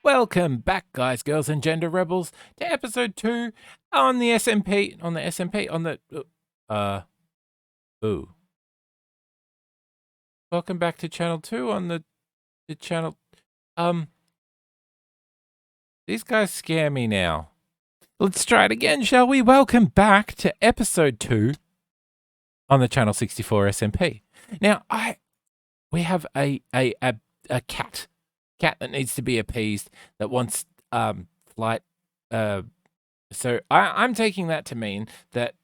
Welcome back, guys, girls, and gender rebels, to episode 2 on the SMP. Ooh. Welcome back to channel 2 on the channel. These guys scare me now. Let's try it again, shall we? Welcome back to episode 2 on the channel 64 SMP. Now, we have a cat that needs to be appeased, that wants flight. So I'm taking that to mean that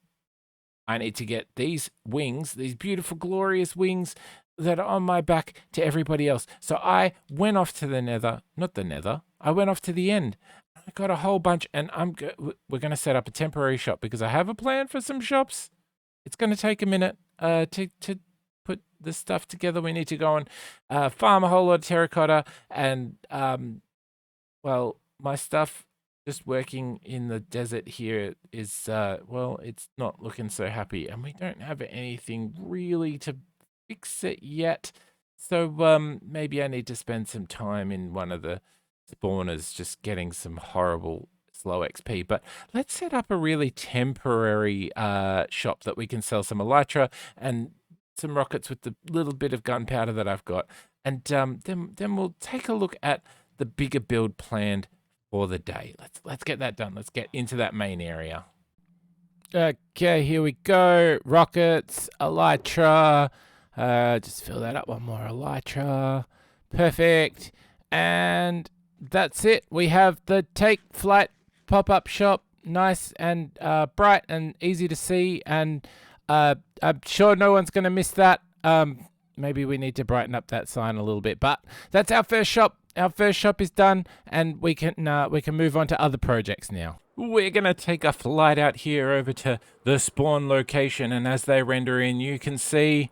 I need to get these wings, these beautiful, glorious wings that are on my back, to everybody else. So I went off to the nether, not the nether, I went off to the end. I got a whole bunch, and we're going to set up a temporary shop because I have a plan for some shops. It's going to take a minute to put the stuff together. We need to go and farm a whole lot of terracotta, and well, my stuff just working in the desert here is well, it's not looking so happy, and we don't have anything really to fix it yet. So maybe I need to spend some time in one of the spawners just getting some horrible slow XP. But let's set up a really temporary shop that we can sell some elytra and some rockets with the little bit of gunpowder that I've got, and then we'll take a look at the bigger build planned for the day. Let's get that done. Let's get into that main area. Okay, here we go. Rockets, elytra. Just fill that up one more elytra. Perfect. And that's it. We have the Take Flight pop-up shop. Nice and bright and easy to see, and I'm sure no one's going to miss that. Maybe we need to brighten up that sign a little bit, but that's our first shop. Our first shop is done, and we can move on to other projects now. We're going to take a flight out here over to the spawn location, and as they render in, you can see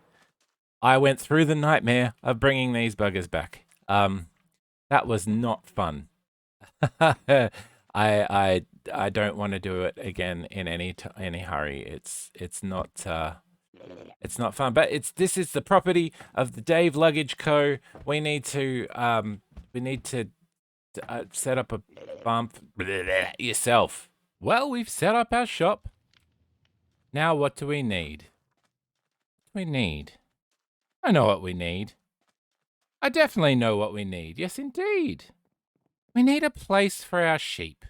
I went through the nightmare of bringing these buggers back. That was not fun. I don't want to do it again in any hurry. It's not fun. But this is the property of the Dave Luggage Co. We need to set up a farm yourself. Well, we've set up our shop. Now what do we need? I know what we need. I definitely know what we need. Yes, indeed. We need a place for our sheep,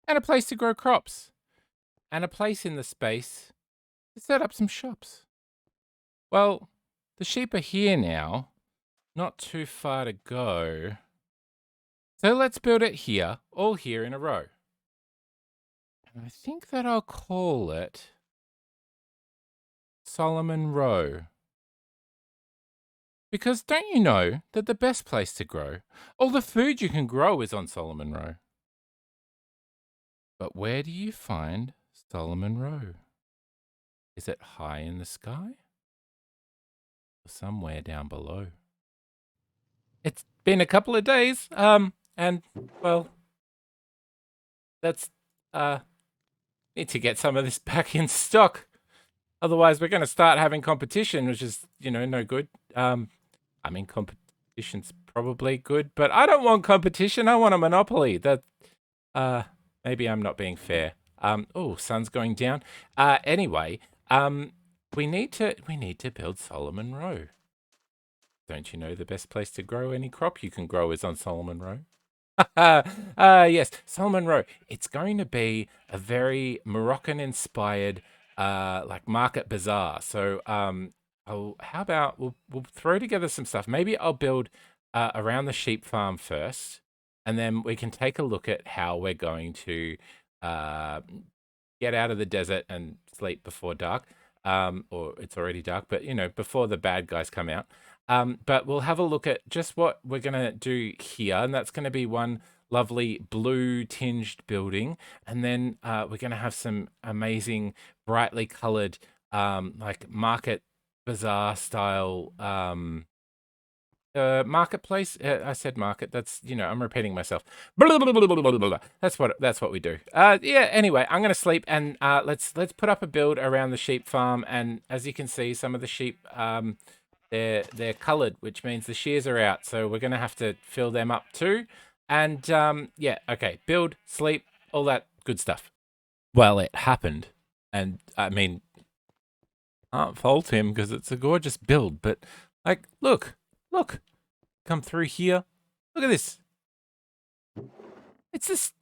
and a place to grow crops, and a place in the space to set up some shops. Well, the sheep are here now, not too far to go. So let's build it here, all here in a row. And I think that I'll call it Solomon Row. Because don't you know that the best place to grow all the food you can grow is on Solomon Row? But where do you find Solomon Row? Is it high in the sky? Or somewhere down below? It's been a couple of days, and, well, let's, need to get some of this back in stock. Otherwise, we're going to start having competition, which is, no good. I mean, competition's probably good, but I don't want competition. I want a monopoly. That, maybe I'm not being fair. Oh, sun's going down. Anyway, we need to build Solomon Row. Don't you know the best place to grow any crop you can grow is on Solomon Row? Yes, Solomon Row. It's going to be a very Moroccan-inspired, like market bazaar. So, how about we'll throw together some stuff. Maybe I'll build around the sheep farm first, and then we can take a look at how we're going to get out of the desert and sleep before dark. Or it's already dark, but before the bad guys come out. But we'll have a look at just what we're gonna do here, and that's gonna be one lovely blue tinged building, and then we're gonna have some amazing brightly colored like market bazaar style marketplace. I said market. That's I'm repeating myself. Blah, blah, blah, blah, blah, blah. That's what we do. Yeah. Anyway, I'm gonna sleep, and let's put up a build around the sheep farm. And as you can see, some of the sheep they're colored, which means the shears are out. So we're gonna have to fill them up too. And yeah, okay, build, sleep, all that good stuff. Well, it happened. And I mean, can't fault him because it's a gorgeous build. But like, look, come through here. Look at this. It's this.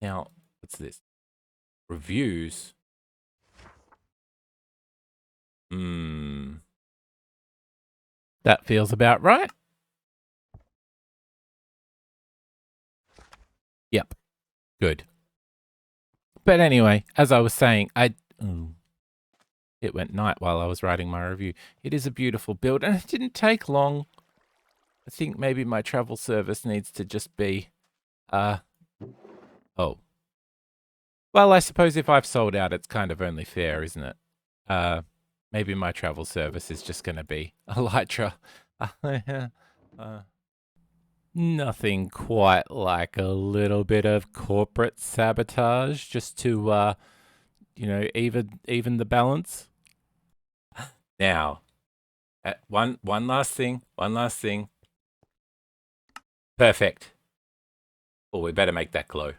Now, what's this? Reviews. That feels about right. Yep. Good. But anyway, as I was saying, it went night while I was writing my review. It is a beautiful build, and it didn't take long. I think maybe my travel service needs to just be, oh. Well, I suppose if I've sold out, it's kind of only fair, isn't it? Maybe my travel service is just going to be Elytra. Nothing quite like a little bit of corporate sabotage just to, even the balance. Now, one last thing. Perfect. Oh, we better make that glow.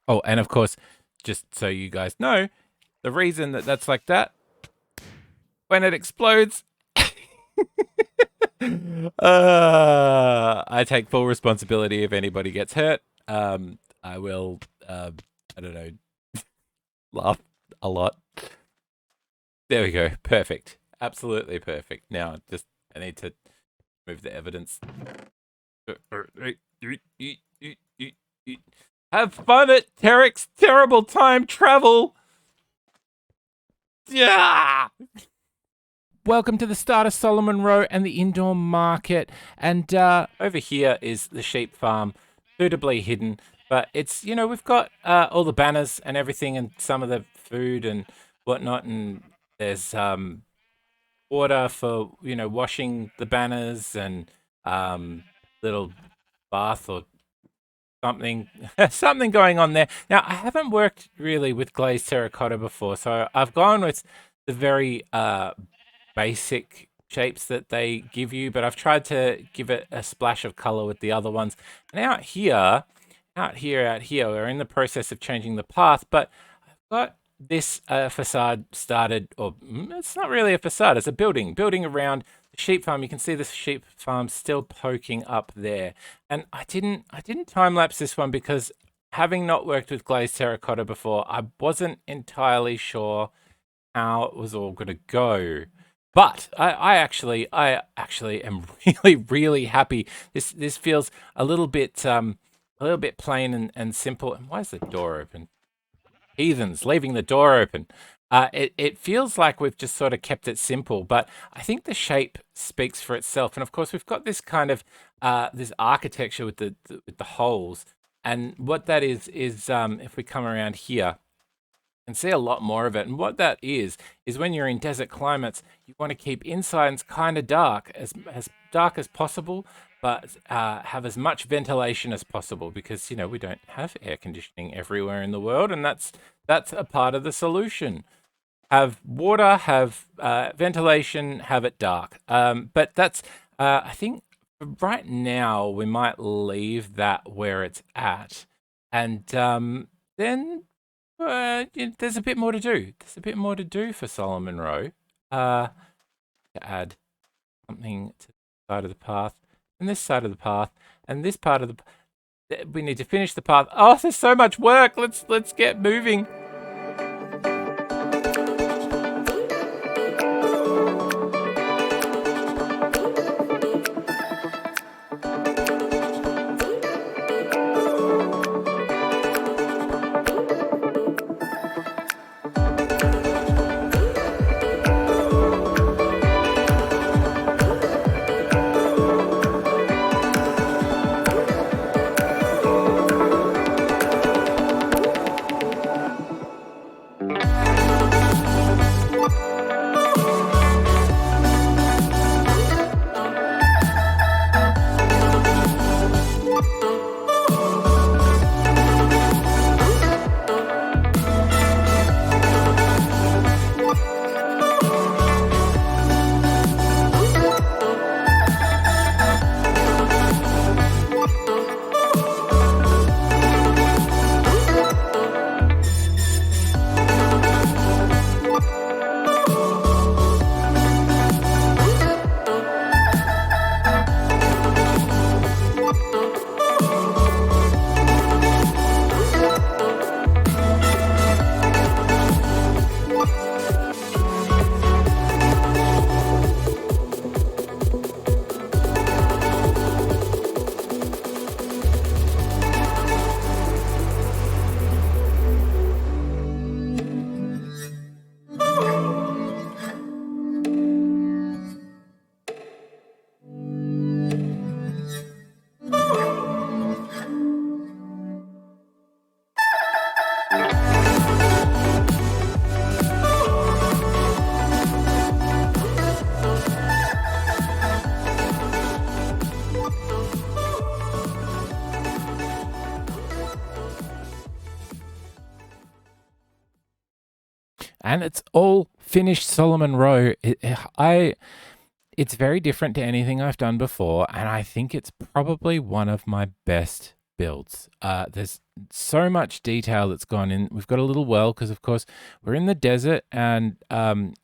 Oh, and of course, just so you guys know, the reason that that's like that, when it explodes, I take full responsibility if anybody gets hurt. I will, I don't know, laugh a lot. There we go. Perfect. Absolutely perfect. Now, I need to move the evidence. Have fun at Terrick's terrible time travel. Yeah. Welcome to the start of Solomon Row and the indoor market. And over here is the sheep farm, suitably hidden. But it's, we've got all the banners and everything and some of the food and whatnot. And there's water for, washing the banners and little bath or something going on there. Now, I haven't worked really with glazed terracotta before, so I've gone with the very basic shapes that they give you, but I've tried to give it a splash of color with the other ones. And out here, we're in the process of changing the path, but I've got this facade started, or it's not really a facade, it's a building around the sheep farm. You can see the sheep farm still poking up there. And I didn't time lapse this one because having not worked with glazed terracotta before, I wasn't entirely sure how it was all going to go. But I actually am really happy. This feels a little bit plain and simple. And why is the door open? Heathens leaving the door open. It feels like we've just sort of kept it simple, but I think the shape speaks for itself. And of course, we've got this kind of this architecture with the holes. And what that is if we come around here, you can see a lot more of it. And what that is when you're in desert climates, you want to keep insides kind of dark, as dark as possible, but have as much ventilation as possible because, we don't have air conditioning everywhere in the world, and that's a part of the solution. Have water, have ventilation, have it dark. But that's, I think right now we might leave that where it's at. And then there's a bit more to do. There's a bit more to do for Solomon Row. To add something to the side of the path, and this side of the path, and this part of the. We need to finish the path. Oh, there's so much work. Let's get moving. and it's all finished Solomon Row. It's very different to anything I've done before, and I think it's probably one of my best builds. There's so much detail that's gone in. We've got a little well because, of course, we're in the desert, and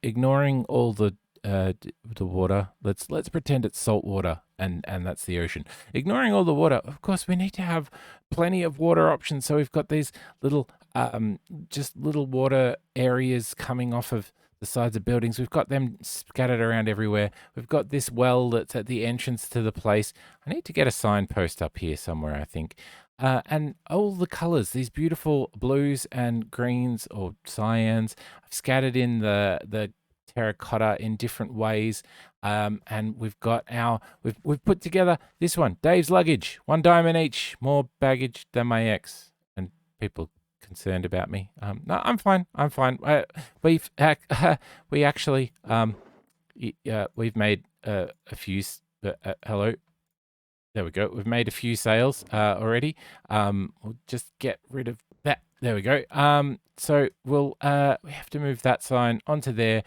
ignoring all the water. Let's pretend it's salt water, and that's the ocean. Ignoring all the water, of course, we need to have plenty of water options. So we've got these little just little water areas coming off of the sides of buildings. We've got them scattered around everywhere. We've got this well that's at the entrance to the place. I need to get a signpost up here somewhere, I think. And all the colors, these beautiful blues and greens or cyans, I've scattered in the terracotta in different ways. And we've got we've put together this one, Dave's luggage, 1 diamond each, more baggage than my ex. And people concerned about me. No, I'm fine. I'm fine. We've actually we've made a few. Hello. There we go. We've made a few sales already. We'll just get rid of that. There we go. So we have to move that sign onto there.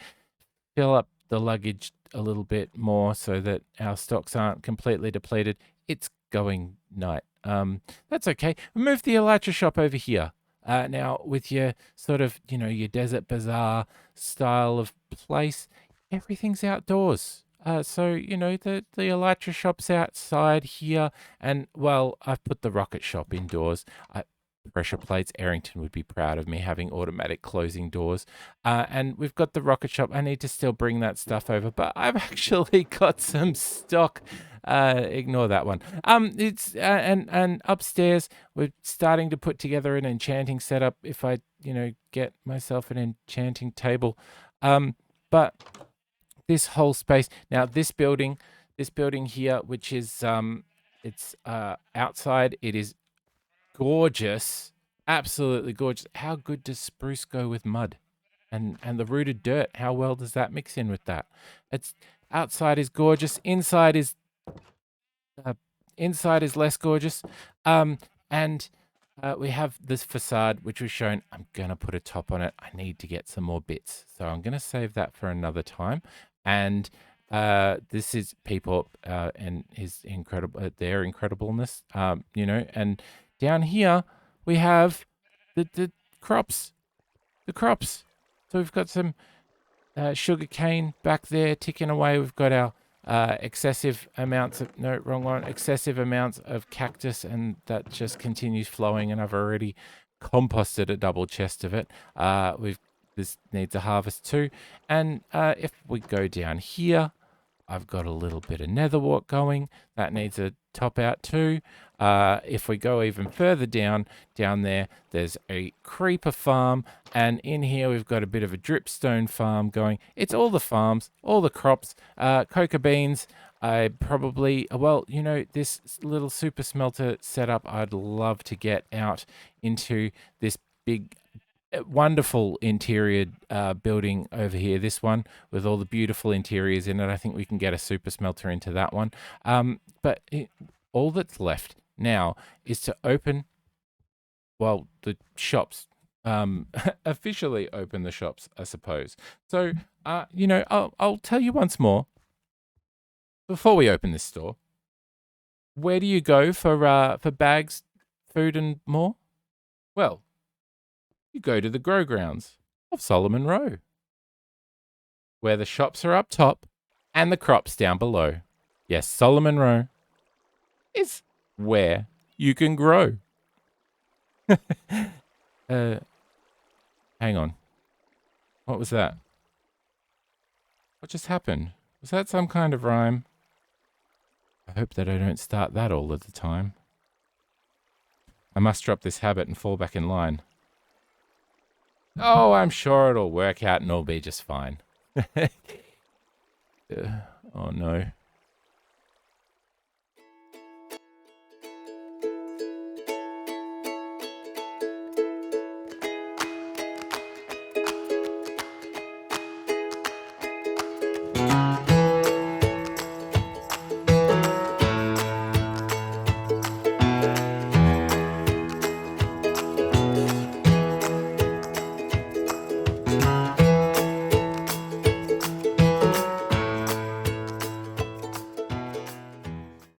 Fill up the luggage a little bit more so that our stocks aren't completely depleted. It's going night. That's okay. We move the Elytra shop over here. Now, with your sort of, your desert bazaar style of place, everything's outdoors. So, the Elytra shop's outside here. And, well, I've put the rocket shop indoors. Pressure plates. Aerington would be proud of me having automatic closing doors. And we've got the rocket shop. I need to still bring that stuff over, but I've actually got some stock. Ignore that one. It's and upstairs we're starting to put together an enchanting setup. If I, get myself an enchanting table. But this whole space now, this building here, which is it's outside. It is gorgeous, absolutely gorgeous. How good does spruce go with mud, and the rooted dirt? How well does that mix in with that? It's outside is gorgeous. Inside is less gorgeous. And we have this facade which was shown. I'm gonna put a top on it. I need to get some more bits, so I'm gonna save that for another time. And this is Peeporp and his their incredibleness. And down here we have the crops. So we've got some sugar cane back there ticking away. We've got our excessive amounts of cactus, and that just continues flowing, and I've already composted a double chest of it. This needs a harvest too. And if we go down here, I've got a little bit of netherwort going. That needs a top out too. If we go even further down there, there's a creeper farm. And in here, we've got a bit of a dripstone farm going. It's all the farms, all the crops, cocoa beans. I probably, this little super smelter setup, I'd love to get out into this big, wonderful interior building over here, this one with all the beautiful interiors in it. I think we can get a super smelter into that one. But all that's left now is to open, the shops, officially open the shops, I suppose. So, I'll tell you once more, before we open this store, where do you go for bags, food and more? Well, you go to the grow grounds of Solomon Row, where the shops are up top and the crops down below. Yes, Solomon Row is where you can grow. Hang on. What was that? What just happened? Was that some kind of rhyme? I hope that I don't start that all of the time. I must drop this habit and fall back in line. Oh, I'm sure it'll work out and it'll be just fine. Oh no.